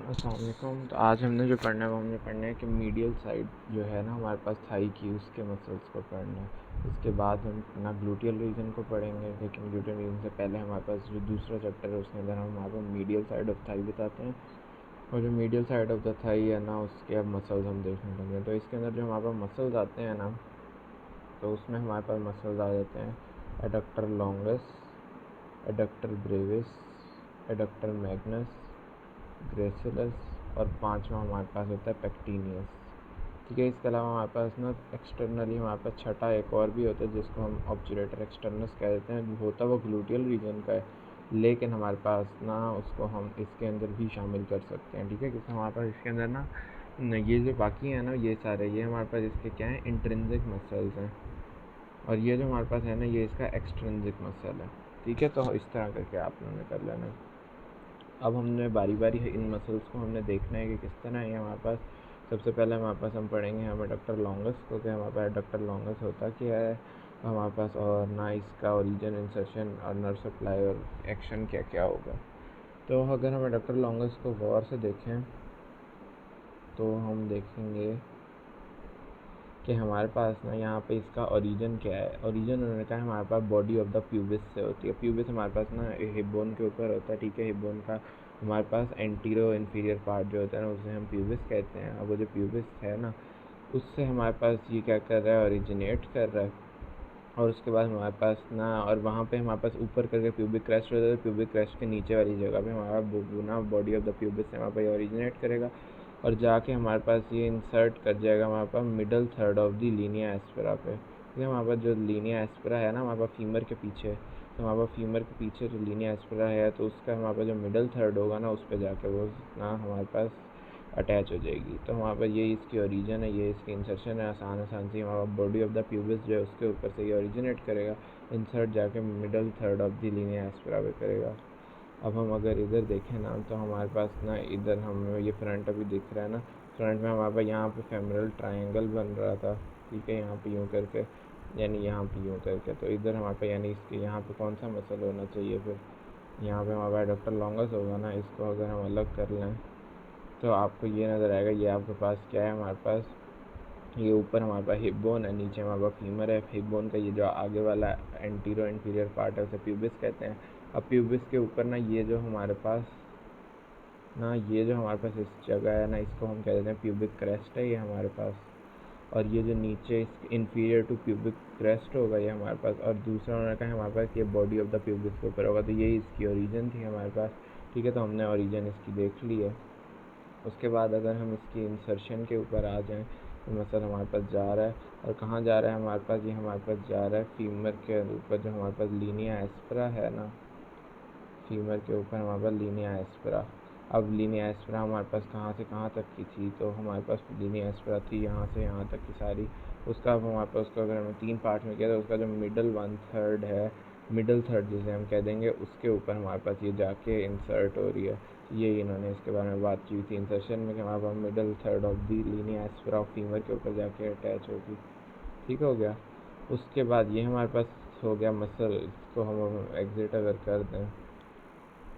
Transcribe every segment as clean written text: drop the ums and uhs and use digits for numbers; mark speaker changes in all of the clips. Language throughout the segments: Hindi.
Speaker 1: अस्सलाम वालेकुम। तो आज हमने जो पढ़ना है वो हमने पढ़ना है कि मीडियल साइड जो है ना हमारे पास थाई की, उसके मसल्स को पढ़ना है। उसके बाद हम ना ग्लूटियल रीजन को पढ़ेंगे, लेकिन ग्लूटियल रीजन से पहले हमारे पास जो दूसरा चैप्टर है उसके अंदर हम हमारे पास मीडियल साइड ऑफ थाई बताते हैं। और जो medial side of the thigh है ना, उसके अब मसल्स हम देखने लगे। तो इसके अंदर जो हमारे पास मसल्स आते हैं ना, तो उसमें हमारे पास मसल्स आ जाते हैं adductor longus, adductor brevis, adductor magnus, gracilis, और पांचवा हमारे पास होता है पेक्टिनियस। ठीक है, इसके अलावा हमारे पास ना एक्सटर्नली हमारे पास छठा एक और भी होता है जिसको हम ऑब्चुलेटर एक्सटर्नस कह देते हैं। होता वो ग्लूटियल रीजन का है, लेकिन हमारे पास ना उसको हम इसके अंदर भी शामिल कर सकते हैं। ठीक है, क्योंकि हमारे पास इसके अंदर ना ये जो बाकी हैं ना, ये सारे ये हमारे पास इसके क्या हैं, इंट्रिंसिक मसल्स हैं। और ये जो हमारे पास है ना, ये इसका एक्सट्रिंसिक मसल है। ठीक है, तो इस तरह करके आप लोगों ने कर लेना। अब हमने बारी बारी इन मसल्स को हमने देखना है कि किस तरह है हमारे पास। सबसे पहले हमारे पास हम पढ़ेंगे हमें एडक्टर लॉन्गस को, कि हमारे पास एडक्टर लॉन्गस होता क्या है हमारे पास, और ना इसका ओरिजिन, इंसर्शन और नर्व सप्लाई और एक्शन क्या क्या होगा। तो अगर हम एडक्टर लॉन्गस को गौर से देखें तो हम देखेंगे कि हमारे पास ना यहाँ पे इसका ओरिजिन क्या है। ओरिजिन उन्होंने कहा हमारे पास बॉडी ऑफ द प्यूबिस से होती है। प्यूबिस हमारे पास ना हिप बोन के ऊपर होता है। ठीक है, हिप बोन का हमारे पास एंटीरो इन्फीरियर पार्ट जो होता है ना, उसे हम प्यूबिस कहते हैं। अब वो जो प्यूबिस है ना, उससे हमारे पास ये क्या कर रहा है, ओरिजिनेट कर रहा है। और उसके बाद हमारे पास ना, और वहाँ पे हमारे पास ऊपर करके प्यूबिक क्रेस्ट होता है। प्यूबिक क्रेस्ट के नीचे वाली जगह पे हमारा ना बॉडी ऑफ द प्यूबिस से हमारे पास ओरिजिनेट करेगा, और जाके हमारे पास ये इंसर्ट कर जाएगा हमारे पास middle third of the linea aspera पे। ठीक है, हमारे पास जो लीनिया एस्पेरा है ना हमारे पास फीमर के पीछे, तो हमारे पास फीमर के पीछे जो लीनिया एस्पेरा है, तो उसका हमारे पास जो मिडल थर्ड होगा ना, उस पर जाके वो ना हमारे पास अटैच हो जाएगी। तो हमारे पास ये इसकी ओरिजिन है, ये इसकी इंसर्शन है। आसान सी हमारा बॉडी ऑफ द प्यूबिस जो है उसके ऊपर से ये ओरिजिनेट करेगा, इंसर्ट जाके middle third of the Linnaea aspera पे करेगा। अब हम अगर इधर देखें ना, तो हमारे पास ना इधर हमें ये फ्रंट अभी दिख रहा है ना, फ्रंट में हमारे पास यहाँ पे फेमरल ट्रायंगल बन रहा था। ठीक है, यहाँ पे यूँ करके, यानी यहाँ पे यूँ करके, तो इधर हमारे पास यानी इसके यहाँ पे कौन सा मसल होना चाहिए, फिर यहाँ पे हमारे पास डॉक्टर लॉन्गस होगा ना। इसको अगर हम अलग कर लें तो आपको ये नज़र आएगा, ये आपके पास क्या है, हमारे पास ये ऊपर हमारे पास हिप बोन है, नीचे हमारे पास फीमर है। हिप बोन का ये जो आगे वाला एंटीरो इंफीरियर पार्ट है उसे प्यूबिस कहते हैं। अब प्यूबिस के ऊपर ना ये जो हमारे पास इस जगह है ना, इसको हम कह देते हैं प्यूबिक क्रेस्ट है ये हमारे पास। और ये जो नीचे इस इंफीरियर टू प्यूबिक क्रेस्ट होगा ये हमारे पास। और दूसरा उन्होंने कहा हमारे पास ये बॉडी ऑफ द प्यूबिस के ऊपर होगा, तो ये इसकी ओरिजिन थी हमारे पास। ठीक है, तो हमने ओरिजिन इसकी देख ली है। उसके बाद अगर हम इसकी इंसर्शन के ऊपर आ जाएं, तो मसल हमारे पास जा रहा है, और कहाँ जा रहा है हमारे पास, ये हमारे पास जा रहा है फीमर के ऊपर जो हमारे पास लीनिया एस्पेरा है ना, फीमर के ऊपर हमारे पास लीनिया एस्पेरा। अब लीनिया एस्पेरा हमारे पास कहाँ से कहाँ तक की थी, तो हमारे पास लीनिया एस्पेरा थी यहाँ से यहाँ तक की सारी। उसका अब हमारे पास उसको अगर हमें 3 पार्ट में किया, तो उसका जो मिडल 1/3 है, मिडल थर्ड जिसे हम कह देंगे, उसके ऊपर हमारे पास ये जाके इंसर्ट हो रही है। ये इन्होंने इसके बारे में बात की थी इंसर्शन में, कि हमारे पास middle third of the linea aspera of femur के ऊपर जाके अटैच होगी। ठीक हो गया। उसके बाद ये हमारे पास हो गया मसल, इसको हम एग्जिट अगर कर दें,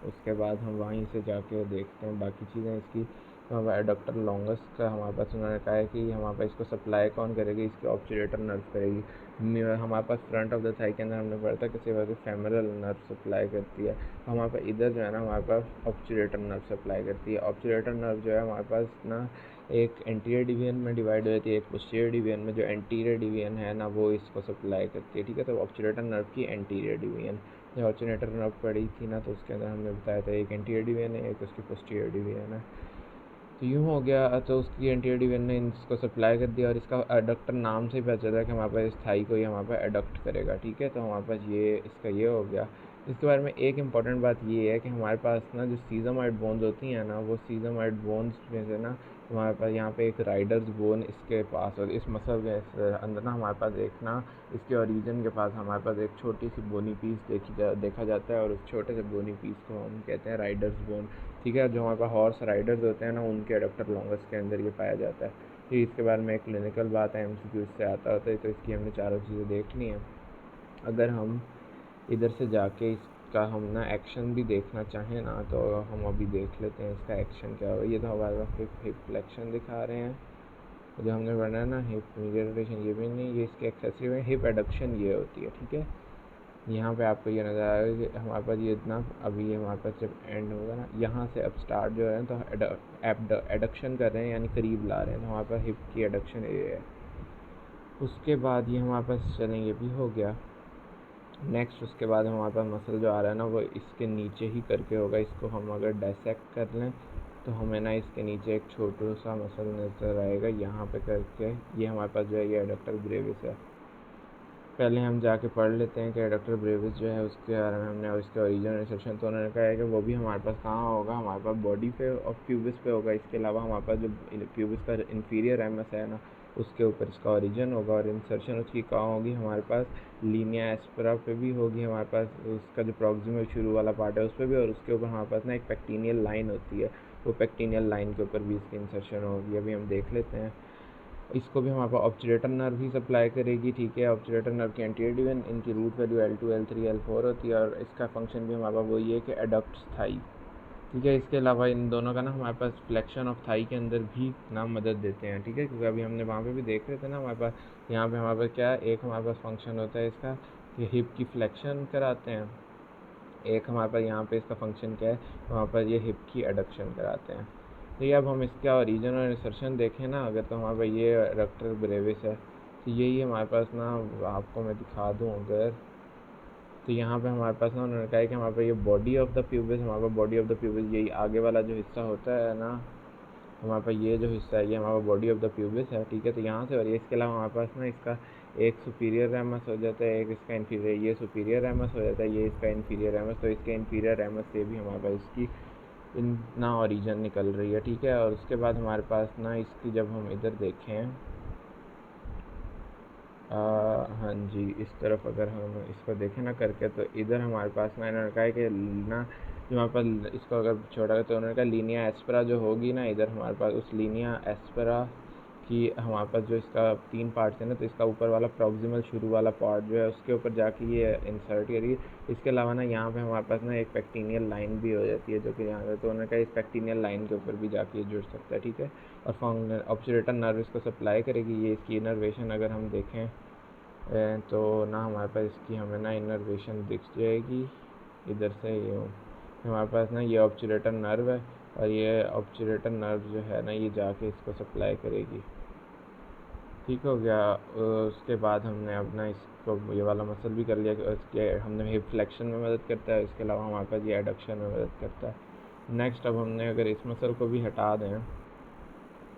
Speaker 1: उसके बाद हम वहीं से जाके देखते हैं बाकी चीज़ें इसकी। तो हमारे डॉक्टर लॉन्गस का हमारे पास उन्होंने कहा है कि हमारे पास इसको सप्लाई कौन करेगी, इसकी ऑब्चुलेटर नर्व करेगी। हमारे पास फ्रंट ऑफ द थाई के अंदर हमने पढ़ा था कि सिर्फ फेमरल नर्व सप्लाई करती है। हमारे पास इधर जो है ना, हमारे पास ऑब्चुलेटर नर्व सप्लाई करती है। ऑब्चुलेटर नर्व जो है हमारे पास ना एक एंटीरियर डिवीजन में डिवाइड हो जाती है, एक पोस्टीरियर डिवीजन में। जो एंटीरियर डिवीजन है ना, वो इसको सप्लाई करती है। ठीक है, तो ऑब्चुलेटर नर्व की एंटीरियर डिवीजन, जो ऑल्टरनेटर नर्व पड़ी थी ना, तो उसके अंदर हमने बताया था एक एंटीरियर डिवीजन है, एक उसकी पोस्टीरियर डिवीजन है। तो यूँ हो गया, तो उसकी एंटीरियर डिवीजन ने इसको सप्लाई कर दिया, और इसका एडक्टर नाम से ही पता चला कि हमारे पास इस थाई को ही हमारे पास एडक्ट करेगा। ठीक है, तो हमारे पास ये इसका ये हो गया। इसके बारे में एक इम्पॉर्टेंट बात ये है कि हमारे पास ना जो सीज़ोमाइड बोन्स होती हैं ना, वो सीज़ोमाइड बोन्स में से ना हमारे पास यहाँ पे एक राइडर्स बोन इसके पास, और इस मसल के अंदर ना हमारे पास एक ना इसके ओरिजिन के पास हमारे पास एक छोटी सी बोनी पीस देखा जाता है, और उस छोटे से बोनी पीस को हम कहते हैं राइडर्स बोन। ठीक है, जो हमारे पास हॉर्स राइडर्स होते हैं ना, उनके एडप्टर लॉन्गस के अंदर ये पाया जाता है। फिर इसके बारे में एक क्लिनिकल बात है, एमसीक्यू इससे आता होता है, तो इसकी हमने चारों चीज़ें देख ली हैं। अगर हम इधर से जाके इसका इसका हम ना एक्शन भी देखना चाहें ना तो हम अभी देख लेते हैं इसका एक्शन क्या होगा। ये तो हमारे पास हिप फ्लेक्शन दिखा रहे हैं जो हमने बनाया ना, हिप मीडियल रोटेशन ये भी नहीं, ये इसके एक्सेसिव है। हिप एडक्शन ये होती है, ठीक है। यहाँ पे आपको ये नज़र आएगा कि हमारे पास ये इतना, अभी ये हमारे पास जब एंड होगा ना, यहाँ से अब स्टार्ट जो है तो एडक्शन कर रहे हैं यानी करीब ला रहे हैं, तो हमारे पास हिप की एडक्शन ये है। उसके बाद ये हमारे पास चलें, ये भी हो गया। नेक्स्ट उसके बाद हमारे पास मसल जो आ रहा है ना वो इसके नीचे ही करके होगा। इसको हम अगर डायसेक्ट कर लें तो हमें ना इसके नीचे एक छोटा सा मसल नज़र आएगा यहाँ पे करके। ये हमारे पास जो है ये एडक्टर ब्रेविस है। पहले हम जाके पढ़ लेते हैं कि एडक्टर ब्रेविस जो है उसके बारे में हमने, और इसके ओरिजिन रिसेप्शन तो उन्होंने कहा है कि वो भी हमारे पास कहाँ होगा, हमारे पास बॉडी पे और प्यूबिस पे होगा। इसके अलावा हमारे पास जो प्यूबिस का इंफीरियर एमएस है ना उसके ऊपर इसका ओरिजिन होगा, और इंसर्शन उसकी कहाँ होगी, हमारे पास लीनिया एस्पेरा पे भी होगी। हमारे पास उसका जो प्रॉक्सिमल शुरू वाला पार्ट है उस पर भी, और उसके ऊपर हमारे पास ना एक पेक्टिनियल लाइन होती है, वो पेक्टिनियल लाइन के ऊपर भी इसकी इंसर्शन होगी। अभी हम देख लेते हैं। इसको भी हमारे पास ऑब्चुलेटर नर्व ही सप्लाई करेगी, ठीक है। ऑब्चुलेटर नर्व की एंटीरियर इनकी root value L2 L3 L4 होती है, और इसका फंक्शन भी हमारे पास वही है कि एडक्ट थाई, ठीक है। इसके अलावा इन दोनों का ना हमारे पास फ्लेक्शन ऑफ थाई के अंदर भी ना मदद देते हैं, ठीक है, क्योंकि अभी हमने वहाँ पे भी देख रहे थे ना हमारे पास यहाँ पे हमारे पास क्या है, एक हमारे पास फंक्शन होता है इसका कि हिप की फ्लेक्शन कराते हैं, एक हमारे पास यहाँ पे इसका फंक्शन क्या है, वहाँ पर ये हिप की एडक्शन कराते हैं। तो ये अब हम इसका ओरिजिन और इंसर्शन देखें ना अगर, तो हमारे पास ये एडक्टर ब्रेविस है, तो यही हमारे पास ना, आपको मैं दिखा दूँ अगर, तो यहाँ पे हमारे पास ना उन्होंने कहा है कि हमारे पास ये बॉडी ऑफ द प्यूबिस, हमारे पास बॉडी ऑफ द प्यूबिस यही आगे वाला जो हिस्सा होता है ना, हमारे पास ये जो हिस्सा है ये हमारा बॉडी ऑफ द प्यूबिस है, ठीक है। तो यहाँ से और ये, इसके अलावा हमारे पास ना इसका एक सुपीरियर रेमस हो जाता है, एक इसका इन्फीरियर, ये सुपीरियर रेमस हो जाता है, ये इसका इन्फीरियर रेमस। तो इसके इन्फीरियर रेमस से भी हमारे पास इसकी ना ओरिजिन निकल रही है, ठीक है। और उसके बाद हमारे पास ना इसकी जब हम इधर देखें, हाँ जी, इस तरफ अगर हम इसको देखें ना करके, तो इधर हमारे पास ना इन्होंने कहा है कि ना जो हमारे पास इसको अगर छोड़ा तो उन्होंने कहा लीनिया एस्पेरा जो होगी ना, इधर हमारे पास उस लीनिया एस्पेरा की हमारे पास जो इसका 3 पार्ट्स है ना, तो इसका ऊपर वाला प्रॉक्सिमल शुरू वाला पार्ट जो है उसके ऊपर जाके ये इंसर्ट करिए। इसके अलावा ना यहाँ पे हमारे पास ना एक पेक्टिनियल लाइन भी हो जाती है जो कि यहाँ पे, तो उन्होंने कहा इस पेक्टिनियल लाइन के ऊपर भी जाके जुड़ सकता है, ठीक है। और ऑब्चुलेटर नर्व इसको सप्लाई करेगी। ये इसकी इनर्वेशन अगर हम देखें तो ना हमारे पास इसकी हमें ना इनर्वेशन दिख जाएगी इधर से, ये हमारे पास ना ये ऑब्चुलेटर नर्व है, और ये ऑब्चुलेटर नर्व जो है ना ये जाके इसको सप्लाई करेगी, ठीक हो गया। उसके बाद हमने अपना इसको ये वाला मसल भी कर लिया कि उसके हमने हिप फ्लेक्शन में मदद करता है, इसके अलावा हमारे पास ये एडक्शन में मदद करता है। नेक्स्ट अब हमने अगर इस मसल को भी हटा दें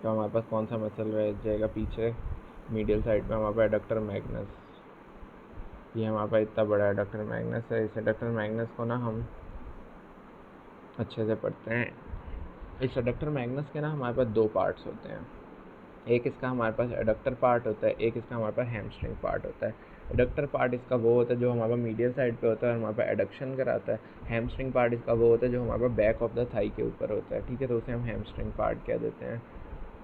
Speaker 1: तो हमारे पास कौन सा मसल रह जाएगा पीछे, मीडियल साइड पे हमारे पास एडक्टर मैग्नस। ये हमारे पास इतना बड़ा एडक्टर मैग्नस है। इस एडक्टर मैग्नस को ना हम अच्छे से पढ़ते हैं। इस एडक्टर मैग्नस के ना हमारे पास 2 पार्ट्स होते हैं, एक इसका हमारे पास एडक्टर पार्ट होता है, एक इसका हमारे पास हैमस्ट्रिंग पार्ट होता है। एडक्टर पार्ट इसका वो होता है जो हमारे पास मीडियल साइड पे होता है और हमारे पास एडक्शन कराता है। हैमस्ट्रिंग पार्ट इसका वो होता है जो हमारे पास बैक ऑफ द थाई के ऊपर होता है, ठीक है, तो उसे हम हैमस्ट्रिंग पार्ट कह देते हैं।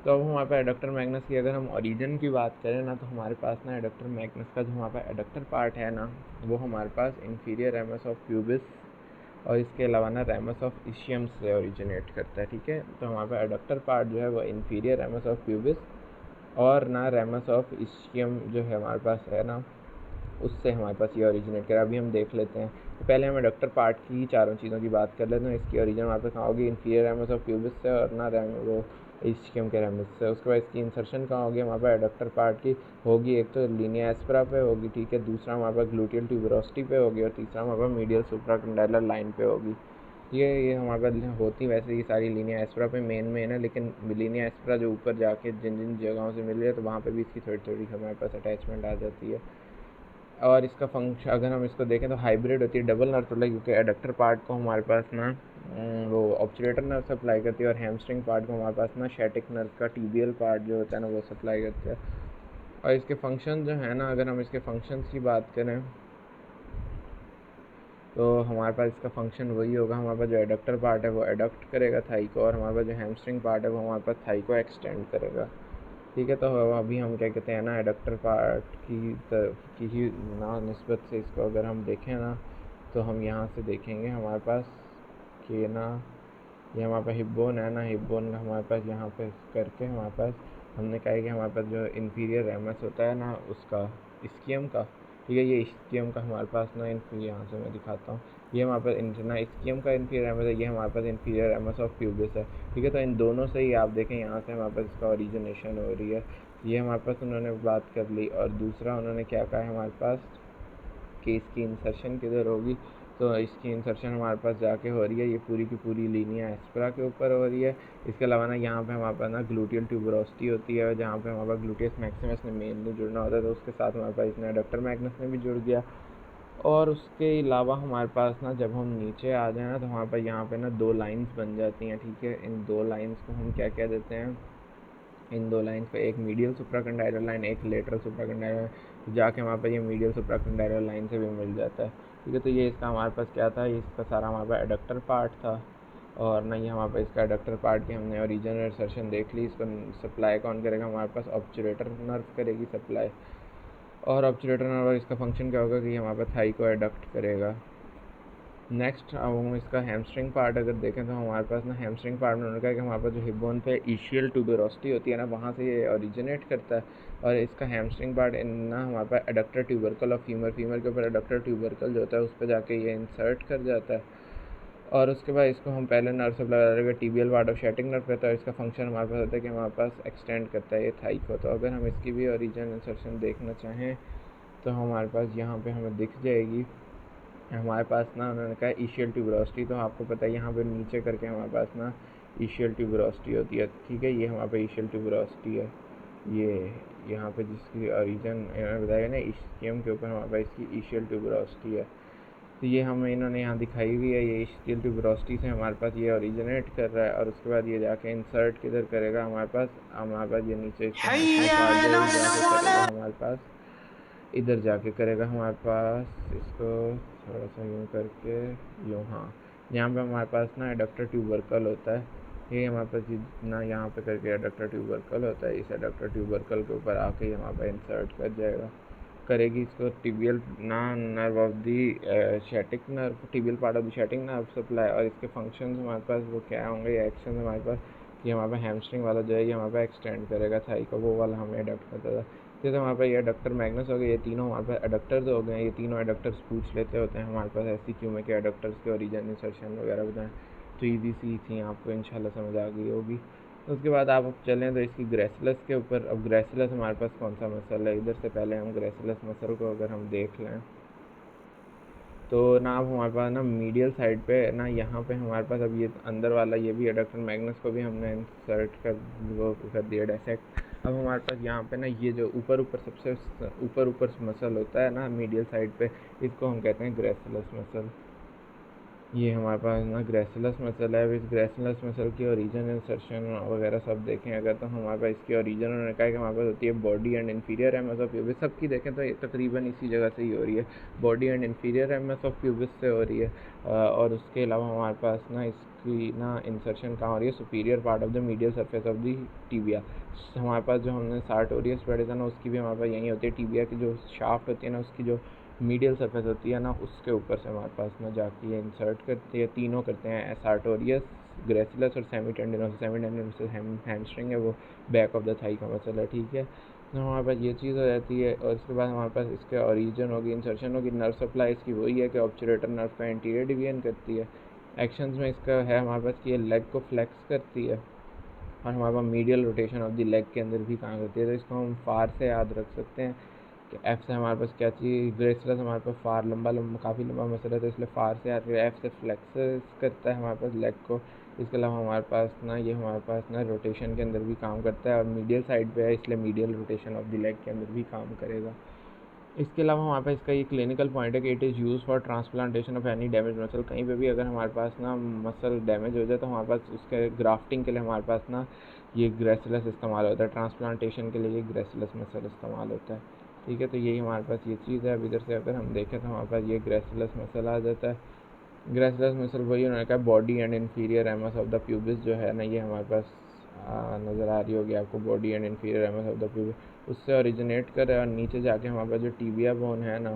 Speaker 1: तो अब हमारे पास एडक्टर मैग्नस की अगर हम ओरिजिन की बात करें ना, तो हमारे पास ना एडक्टर मैग्नस का जो हमारे पास एडक्टर पार्ट है ना, वो हमारे पास इन्फीरियर रेमस ऑफ प्यूबिस और इसके अलावा ना रेमस ऑफ इशियम से ओरिजिनेट करता है, ठीक है। तो हमारे पास एडक्टर पार्ट जो है वो इन्फीरियर रेमस ऑफ प्यूबिस और ना रेमस ऑफ इशियम जो है हमारे पास है ना, उससे हमारे पास ये ओरिजिनेट करा। अभी हम देख लेते हैं। तो पहले हम एडक्टर पार्ट की चारों चीज़ों की बात कर लेते हैं। इसकी ओरिजिन हमारे पास कहाँ होगी, इन्फीरियर रेमस ऑफ प्यूबिस से और ना वो इशियम के रेमस से। उसके बाद इसकी इंसर्शन कहाँ होगी, हमारे पास एडक्टर पार्ट की होगी, एक तो लीनिया एस्पेरा पे होगी, ठीक है, दूसरा हमारे पास ग्लूटियल ट्यूबरोसिटी पे होगी, और तीसरा हमारे पास मीडियल सुप्राकंडाइलर लाइन पे होगी। ये हमारे पास होती वैसे ये सारी लीनिया एस्पेरा पे मेन है, लेकिन लीनिया एस्पेरा जो ऊपर जाके जिन जिन जगहों से मिल रही है तो वहाँ पे भी इसकी थोड़ी थोड़ी हमारे पास अटैचमेंट आ जाती है। और इसका फंक्शन अगर हम इसको देखें तो हाइब्रिड होती है, डबल नर्व सप्लाई, क्योंकि एडक्टर पार्ट को हमारे पास ना वो ऑब्चुलेटर नर्व सप्लाई करती है, और हैमस्ट्रिंग पार्ट को हमारे पास ना शैटिक नर्व का टीबियल पार्ट जो होता है ना वो सप्लाई करता है। और इसके फंक्शन जो है ना, अगर हम इसके फंक्शंस की बात करें तो हमारे पास इसका फंक्शन वही होगा, हमारे पास जो एडक्टर पार्ट है वो एडक्ट करेगा थाई को, और हमारे पास जो हैमस्ट्रिंग पार्ट है वो हमारे पास थाई को एक्सटेंड करेगा, ठीक है। तो अभी हम क्या कहते हैं ना, एडक्टर पार्ट की ही ना निस्बत से इसको अगर हम देखें ना, तो हम यहाँ से देखेंगे हमारे पास कि ना ये हमारे पास हिप बोन है ना, हिप बोन का हमारे पास यहाँ पे करके हमारे पास हमने कहा है कि हमारे पास जो इन्फीरियर रेमस होता है ना उसका स्कियम का, ठीक है, ये स्कियम का हमारे पास ना यहाँ से मैं दिखाता हूँ, ये हमारे पास ना स्कियम का इन्फीरियर रेमस है, ये हमारे पास इन्फीरियर रेमस ऑफ प्यूबिस है, ठीक है। तो इन दोनों से ही आप देखें यहाँ से हमारे पास इसका ओरिजिनेशन हो रही है, ये हमारे पास उन्होंने बात कर ली। और दूसरा उन्होंने क्या कहा है हमारे पास कि इसकी इंसर्शन किधर होगी, तो इसकी इंसर्शन हमारे पास जाके हो रही है, ये पूरी की पूरी लीनिया एस्परा के ऊपर हो रही है। इसके अलावा ना यहाँ पे हमारे पास ना ग्लूटियल ट्यूबरोसिटी होती है, जहाँ पे हमारे पास ग्लूटियस मैक्सिमस ने मेनली जुड़ना होता है, तो उसके साथ हमारे पास इसमें एडक्टर मैग्नस ने भी जुड़ गया। और उसके अलावा हमारे पास ना जब हम नीचे आ जाए ना तो हमारे पास यहाँ पे ना 2 लाइंस बन जाती हैं, ठीक है। इन 2 लाइंस को हम क्या कह देते हैं, इन 2 लाइंस पे एक मीडियल सुप्राकंडाइलर लाइन, एक लेटरल सुप्राकंडाइलर, जाके वहाँ पर ये मीडियल सुप्राकंडाइलर लाइन से भी मिल जाता है, ठीक है। तो ये इसका हमारे पास क्या था, इसका सारा हमारे पास एडक्टर पार्ट था। और ना ये हमारे पास इसका एडक्टर पार्ट की हमने ओरिजिन और इंसर्शन देख ली। इसको सप्लाई कौन करेगा, हमारे पास ऑब्चुरेटर नर्व करेगी सप्लाई। और ऑब्चुरेटर नर्व इसका फंक्शन क्या होगा कि ये हमारे पास थाई को एडक्ट करेगा। नेक्स्ट अब हम इसका हैमस्ट्रिंग पार्ट अगर देखें तो हमारे पास ना हैमस्ट्रिंग पार्ट में उन्होंने कहा कि हमारे पास जो हिप बोन पे इशियल ट्यूबरोसिटी होती है ना, वहाँ से ये ओरिजिनेट करता है। और इसका हैमस्ट्रिंग पार्ट ना हमारे पास एडक्टर ट्यूबरकल और फीमर के ऊपर एडक्टर ट्यूबरकल जो होता है उस पर जाके ये इंसर्ट कर जाता है। और उसके बाद इसको हम पहले नर्व सप्लाई करेंगे, टीबियल पार्ट ऑफ शैटिंग नर्व कहता है। इसका फंक्शन हमारे पास होता है कि हमारे पास एक्सटेंड करता है ये थाई को। तो अगर हम इसकी भी ओरिजिन इंसर्शन देखना चाहें तो हमारे पास यहाँ पे हमें दिख जाएगी। हमारे पास ना उन्होंने कहा इशियल ट्यूबरोसिटी, तो आपको पता है यहाँ पे नीचे करके हमारे पास ना इशियल ट्यूबरोसिटी होती है, ठीक है। ये हमारे पे इशियल ट्यूबरोसिटी है, ये यहाँ पे जिसकी ओरिजिन इन्होंने बताया ना इस्कियम के ऊपर हमारे पास इसकी इशियल ट्यूबरोसिटी है। तो ये हमें इन्होंने यहाँ दिखाई हुई है, ये इशियल ट्यूबरोसिटी से हमारे पास ये ओरिजिनेट कर रहा है। और उसके बाद ये जाके इंसर्ट किधर करेगा, हमारे पास ये नीचे हमारे पास इधर जाके करेगा, हमारे पास इसको थोड़ा सा यूँ करके यूँ, हाँ, यहाँ पे हमारे पास ना एडक्टर ट्यूबरकल होता है, ये हमारे पास जितना यहाँ पे करके एडक्टर ट्यूबरकल होता है, इस एडक्टर ट्यूबरकल के ऊपर आके हमारे पास इंसर्ट कर जाएगा, करेगी इसको tibial nerve of the sciatic nerve, tibial part of the sciatic nerve supply. और इसके फंक्शंस हमारे पास वो क्या होंगे, ये एक्शन हमारे पास कि हमारे पास हैमस्ट्रिंग वाला जो है ये हमारे पास एक्सटेंड करेगा थाई को, वो वाला हमें एडक्ट करता था। जैसे हमारे पास ये एडक्टर मैग्नस हो गए, ये तीनों हमारे पास एडक्टर्स हो गए। ये तीनों एडक्टर्स पूछ लेते होते हैं हमारे पास ऐसी क्यों में कि एडक्टर्स के ओरिजिन इंसर्शन वगैरह बताएं, तो ईजी सी थी, आपको इंशाल्लाह समझ आ गई होगी। उसके बाद आप चलें तो इसकी ग्रेसिलस के ऊपर। अब ग्रेसिलस हमारे पास कौन सा मसल है, इधर से पहले हम ग्रेसिलस मसल को अगर हम देख लें तो ना अब हमारे पास ना मीडियल साइड पे ना यहाँ पे हमारे पास अब ये अंदर वाला ये भी एडक्टर मैग्नस को भी हमने इंसर्ट कर वो कर दिया डायसेक्ट। अब हमारे पास यहाँ पे ना ये जो ऊपर सबसे ऊपर मसल होता है ना मीडियल साइड पे, इसको हम कहते हैं ग्रेसिलस मसल। ये हमारे पास ना ग्रेसिलस मसल है। इस ग्रेसिलस मसल की ओरिजिन इंसर्शन वगैरह सब देखें अगर तो हमारे पास इसकी ओरिजिन उन्होंने कहा कि हमारे पास होती है body and inferior MS of pubis. सबकी देखें तो ये तकरीबन इसी जगह से ही हो रही है, body and inferior MS of pubis से हो रही है। और उसके अलावा हमारे पास ना इसकी ना इंसर्शन कहाँ हो रही है, superior part of the medial surface of the tibia. हमारे पास जो हमने सार्टोरियस पढ़े था ना उसकी भी हमारे पास यही होती है, टीबिया की जो शाफ्ट होती है ना उसकी जो मीडियल सरफेस होती है ना उसके ऊपर से हमारे पास ना जाके ये इंसर्ट करती है। तीनों करते हैं, सार्टोरियस, ग्रेसिलस और सेमीटेंडिनोस। सेमीटेंडिनोस हैमस्ट्रिंग है, वो बैक ऑफ द थाई का मसल है, ठीक है। तो हमारे पास ये चीज़ हो जाती है। और उसके बाद हमारे पास इसके ओरिजिन होगी, इंसर्शन होगी। नर्व सप्लाई इसकी वही है कि ऑब्चुरेटर नर्व का एंटीरियर डिवीजन करती है। एक्शंस में इसका है हमारे पास कि ये लेग को फ्लेक्स करती है और हमारे पास medial rotation of the leg के अंदर भी काम करती है। तो इसको हम फार से याद रख सकते हैं कि एफ से हमारे पास क्या चीज़, ग्रेसिलस हमारे पास फार काफ़ी लंबा मसल है, तो इसलिए फार से याद एफ से फ्लेक्स करता है हमारे पास लेग को। इसके अलावा हमारे पास ना ये हमारे पास ना रोटेशन के अंदर भी काम करता है और मीडियल साइड पे है इसलिए medial rotation of the leg के अंदर भी काम करेगा। इसके अलावा हमारे पास इसका ये क्लिनिकल पॉइंट है कि it is use for transplantation of any damage muscle. कहीं पे भी अगर हमारे पास ना मसल डैमेज हो जाए तो हमारे पास उसके ग्राफ्टिंग के लिए हमारे पास ना ये ग्रेसिलस इस्तेमाल होता है, ट्रांसप्लांटेशन के लिए ये ग्रेसिलस मसल इस्तेमाल होता है, ठीक है। तो यही हमारे पास ये चीज़ है। अब इधर से अगर हम देखें तो हमारे पास ये ग्रेसिलस मसल आ जाता है। ग्रेसिलस मसल वही उन्होंने कहा body and inferior ramus of the pubis जो है ना ये हमारे पास नज़र आ रही होगी आपको, body and inferior ramus of the pubis उससे ओरिजिनेट कर और नीचे जाके हमारे पास जो टीबिया बोन है ना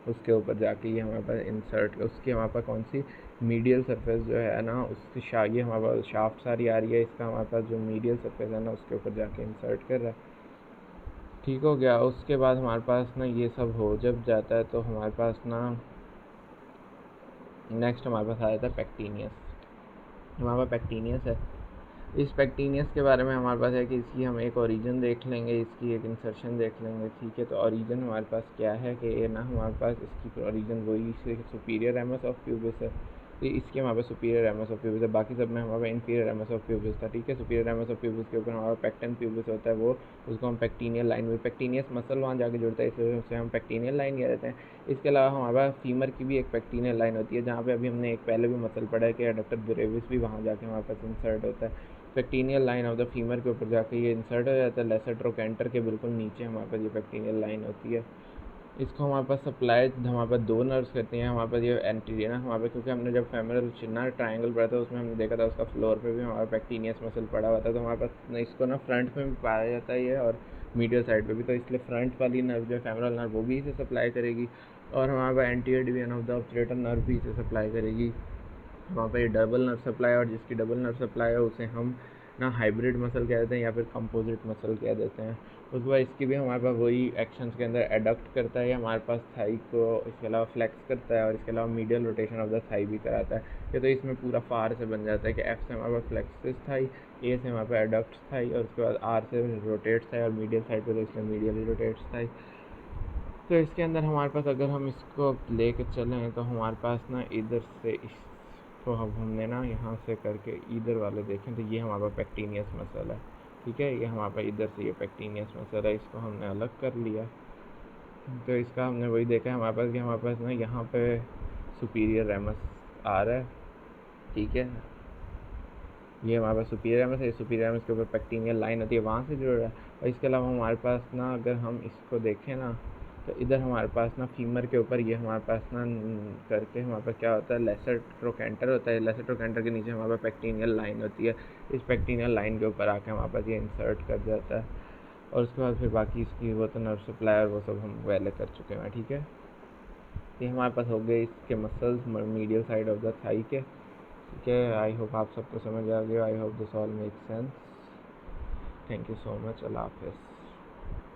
Speaker 1: उसके ऊपर जाके ये हमारे पास इंसर्ट, उसकी हमारे पास कौन सी मीडियल सरफेस जो है ना, उसकी ये हमारे पास शाफ्ट सारी आ रही है, इसका हमारे पास जो मीडियल सरफेस है ना उसके ऊपर जाके इंसर्ट कर रहा है। ठीक हो गया। उसके बाद हमारे पास ना ये सब हो जब जाता है तो हमारे पास ना नेक्स्ट हमारे पास आ जाता है पेक्टिनियस। हमारे पास पेक्टिनियस है। इस पेक्टिनियस के बारे में हमारे पास है कि इसकी हम एक ओरिजिन देख लेंगे, इसकी एक इंसर्शन देख लेंगे। ठीक है, तो ओरिजिन हमारे पास क्या है कि ये ना हमारे पास इसकी ओरिजिन वही सुपीरियर एमएस ऑफ प्यूबिस है। तो इसके हमारे पास सुपीरियर एमएस ऑफ प्यूबिस है, बाकी सब में हमारे पास इन्फीरियर एमएस ऑफ प्यूबिस था। ठीक है, सुपीरियर एमएस ऑफ प्यूबिस के ऊपर हमारा पेक्टन प्यूबिस होता है, वो उसको हम पेक्टिनियल लाइन में, पेक्टिनियस मसल वहाँ जाके जुड़ता है, इसलिए उसे हम पेक्टिनियल लाइन कह देते हैं। इसके अलावा हमारे पास फीमर की भी एक पेक्टिनियल लाइन होती है, जहाँ पे अभी हमने एक पहले भी मसल पढ़ा है कि एडक्टर ब्रेविस भी वहाँ जाके हमारे पास इंसर्ट होता है। पेक्टिनियल लाइन ऑफ द फीमर के ऊपर जाके ये इंसर्ट हो जाता है, लेसर ट्रोकेंटर के बिल्कुल नीचे हमारे पास ये पेक्टिनियल लाइन होती है। इसको हमारे पास सप्लाई हमारे पास दो नर्व्स करती हैं हमारे पास, ये एंटीरियर ना हमारे पास, क्योंकि हमने जब फेमरल चिन्ना ट्रायंगल पढ़ा था उसमें हमने देखा था उसका फ्लोर पे भी हमारा पेक्टिनियस मसल पड़ा हुआ था, तो हमारे पास इसको ना फ्रंट में भी पाया जाता है ये, और मीडियल साइड पे भी, तो इसलिए फ्रंट वाली नर्व जो फेमरल नर्व वो भी इसे सप्लाई करेगी, और हमारे पास anterior division of the obturator nerve भी इसे सप्लाई करेगी। वहाँ पे डबल नर्व सप्लाई, और जिसकी डबल नर्व सप्लाई है उसे हम ना हाइब्रिड मसल कह देते हैं या फिर कंपोजिट मसल कह देते हैं। उसके बाद इसकी भी हमारे पास वही एक्शंस के अंदर एडक्ट करता है हमारे पास थाई को, इसके अलावा फ्लेक्स करता है, और इसके अलावा medial rotation of the thigh भी कराता है। ये तो इसमें पूरा फार से बन जाता है कि एफ से हमारे पास फ्लेक्सिस थाई, ए से हमारे पास एडक्ट थाई, और उसके बाद आर से रोटेट्स थाई, और मीडियल साइड पर तो इसमें मीडियल रोटेट्स थाई। तो इसके अंदर हमारे पास अगर हम इसको लेके चलें तो हमारे पास ना इधर से इसको हमने ना यहाँ से करके इधर वाले देखें तो ये हमारे पास पेक्टिनियस मसल है। ठीक है, ये हमारे पास इधर से ये पेक्टिनियस मसल है, इसको हमने अलग कर लिया। तो इसका हमने वही देखा है हमारे पास कि हमारे पास ना यहाँ पे सुपीरियर रेमस आ रहा है। ठीक है, ये हमारे पास सुपीरियर रेमस है, सुपीरियर रेमस के ऊपर पेक्टिनियल लाइन होती है, वहाँ से जुड़ रहा है। और इसके अलावा हमारे पास ना अगर हम इसको देखें ना तो इधर हमारे पास ना फीमर के ऊपर ये हमारे पास ना करके हमारे पास क्या होता है, लेसर ट्रोकेंटर होता है, लेसर ट्रोकेंटर के नीचे हमारे पास पेक्टिनियल लाइन होती है, इस पेक्टिनियल लाइन के ऊपर आके हमारे पास ये इंसर्ट कर जाता है। और उसके बाद फिर बाकी इसकी वो तो नर्व सप्लाई वो सब हम पहले कर चुके हैं। ठीक है, ये हमारे पास हो गए इसके muscles medial side of the thigh के। ठीक है, आई होप आप सबको समझ आ गया, I hope this all make sense. Thank you so much, अल्लाह हाफिज़।